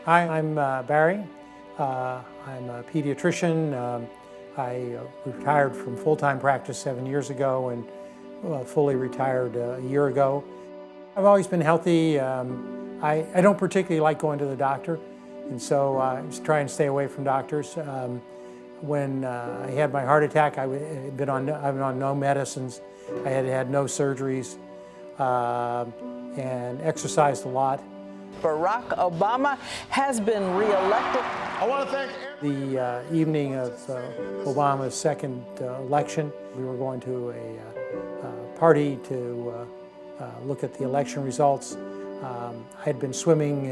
Hi, I'm Barry. I'm a pediatrician. I retired from full-time practice 7 years ago and fully retired a year ago. I've always been healthy. I don't particularly like going to the doctor, and so I just try and stay away from doctors. When I had my heart attack, I've been on no medicines. I had had no surgeries and exercised a lot. Barack Obama has been reelected. I want to thank the evening of Obama's second election. We were going to a party to look at the election results. I had been swimming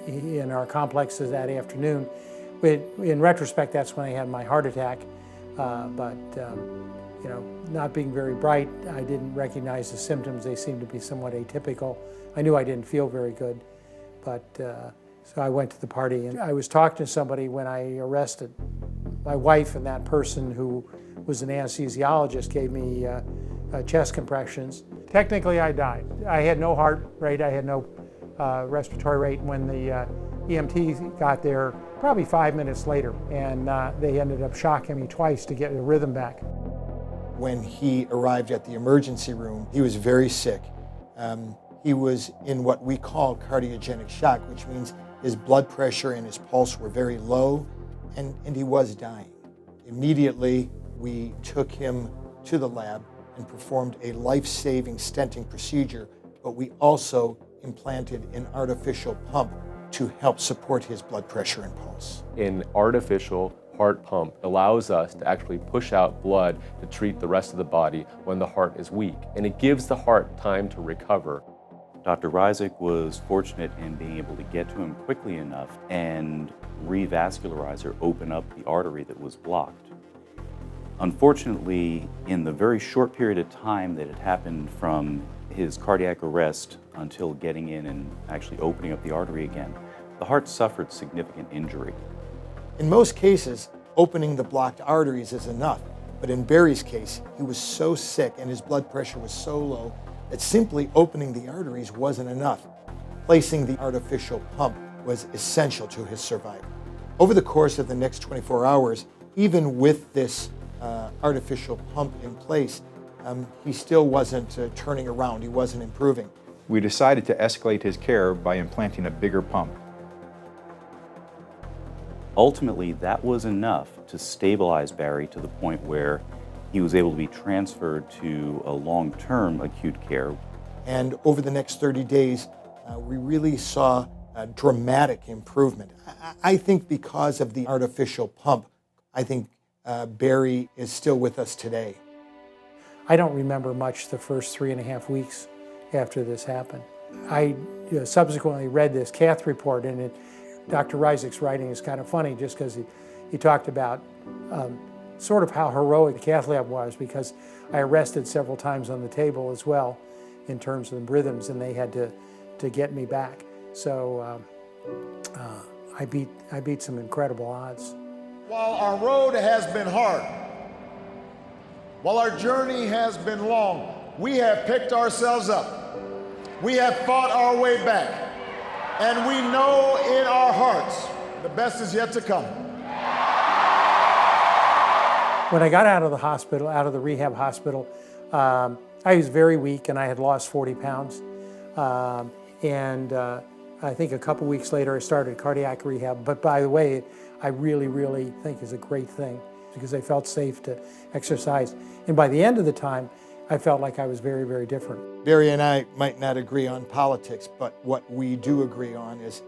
in our complexes that afternoon. In retrospect, that's when I had my heart attack. But you know, not being very bright, I didn't recognize the symptoms. They seemed to be somewhat atypical. I knew I didn't feel very good. But so I went to the party, and I was talking to somebody when I arrested. My wife and that person who was an anesthesiologist gave me chest compressions. Technically, I died. I had no heart rate, I had no respiratory rate. When the EMT got there, probably 5 minutes later, and they ended up shocking me twice to get the rhythm back. When he arrived at the emergency room, he was very sick. He was in what we call cardiogenic shock, which means his blood pressure and his pulse were very low, and he was dying. Immediately, we took him to the lab and performed a life-saving stenting procedure, but we also implanted an artificial pump to help support his blood pressure and pulse. An artificial heart pump allows us to actually push out blood to treat the rest of the body when the heart is weak, and it gives the heart time to recover. Dr. Reisig was fortunate in being able to get to him quickly enough and revascularize or open up the artery that was blocked. Unfortunately, in the very short period of time that it happened from his cardiac arrest until getting in and actually opening up the artery again, the heart suffered significant injury. In most cases, opening the blocked arteries is enough, but in Barry's case, he was so sick and his blood pressure was so low that simply opening the arteries wasn't enough. Placing the artificial pump was essential to his survival. Over the course of the next 24 hours, even with this artificial pump in place, he still wasn't turning around, he wasn't improving. We decided to escalate his care by implanting a bigger pump. Ultimately, that was enough to stabilize Barry to the point where he was able to be transferred to a long-term acute care. And over the next 30 days, we really saw a dramatic improvement. I think because of the artificial pump, I think Barry is still with us today. I don't remember much the first 3.5 weeks after this happened. I subsequently read this cath report, and Dr. Reisig's writing is kind of funny just because he talked about sort of how heroic the cath lab was, because I arrested several times on the table as well in terms of the rhythms, and they had to get me back. So I beat some incredible odds. While our road has been hard, while our journey has been long, we have picked ourselves up. We have fought our way back, and we know in our hearts the best is yet to come. When I got out of the hospital, out of the rehab hospital, I was very weak and I had lost 40 pounds. I think a couple weeks later I started cardiac rehab. But by the way, I really, really think is a great thing because I felt safe to exercise. And by the end of the time, I felt like I was very, very different. Barry and I might not agree on politics, but what we do agree on is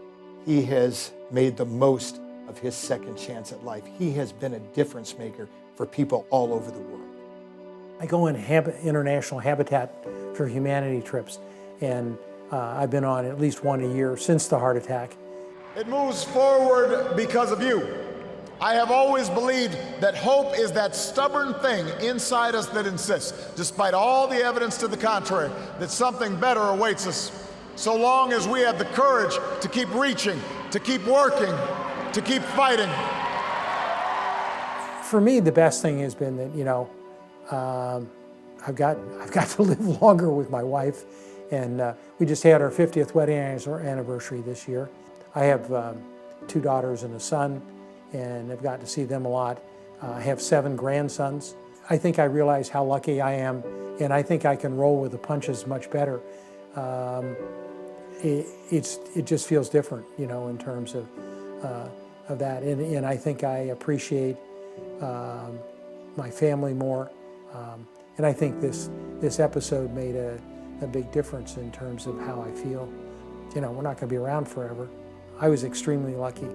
he has made the most of his second chance at life. He has been a difference maker for people all over the world. I go on international Habitat for Humanity trips, and I've been on at least one a year since the heart attack. It moves forward because of you. I have always believed that hope is that stubborn thing inside us that insists, despite all the evidence to the contrary, that something better awaits us. So long as we have the courage to keep reaching, to keep working, to keep fighting. For me, the best thing has been that, you know, I've got to live longer with my wife, and we just had our 50th wedding anniversary this year. I have 2 daughters and a son, and I've gotten to see them a lot. I have 7 grandsons. I think I realize how lucky I am, and I think I can roll with the punches much better. It just feels different, you know, in terms of that, and I think I appreciate my family more, and I think this episode made a big difference in terms of how I feel. You know, we're not going to be around forever. I was extremely lucky.